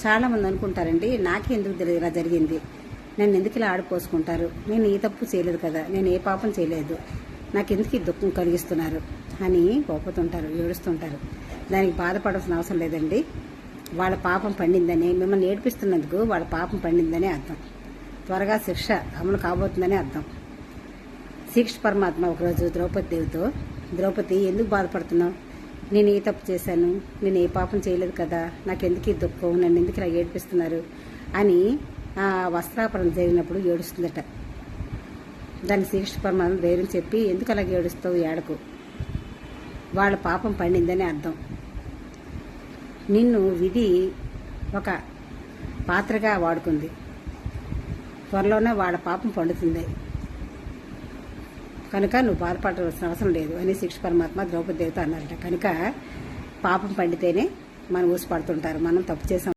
చాలామంది అనుకుంటారండి, నాకే ఎందుకు ఇలా జరిగింది, నన్ను ఎందుకు ఇలా ఆడిపోసుకుంటారు, నేను ఏ తప్పు చేయలేదు కదా, నేను ఏ పాపం చేయలేదు, నాకు ఎందుకు ఈ దుఃఖం కలిగిస్తున్నారు అని కోపతుంటారు, ఏడుస్తుంటారు. దానికి బాధపడాల్సిన అవసరం లేదండి. వాళ్ళ పాపం పండిందని, మిమ్మల్ని ఏడిపిస్తున్నందుకు వాళ్ళ పాపం పండిందని అర్థం. త్వరగా శిక్ష అమలు కాబోతుందని అర్థం. శ్రీకృష్ణ పరమాత్మ ఒకరోజు దేవితో, ద్రౌపది ఎందుకు బాధపడుతున్నావు, నేను ఏ తప్పు చేశాను, నేను ఏ పాపం చేయలేదు కదా, నాకు ఎందుకు ఈ దుఃఖం, నన్ను ఎందుకు ఇలా ఏడిపిస్తున్నారు అని ఆ వస్త్రాపరణ జరిగినప్పుడు ఏడుస్తుందట. దానికి శ్రీకృష్ణ పరమాత్మ ధైర్యం చెప్పి, ఎందుకు అలాగే ఏడుస్తావు, ఏడకు, వాళ్ళ పాపం పండిందని అర్థం. నిన్ను విధి ఒక పాత్రగా వాడుకుంది, త్వరలోనే వాళ్ళ పాపం పండుతుంది కనుక నువ్వు బాధపడవలసిన అవసరం లేదు అని శ్రీకృష్ణ పరమాత్మ ద్రౌపది దేవితో అన్నారట. కనుక పాపం పండితేనే మనం ఊసిపడుతుంటారు, మనం తప్పు చేసాం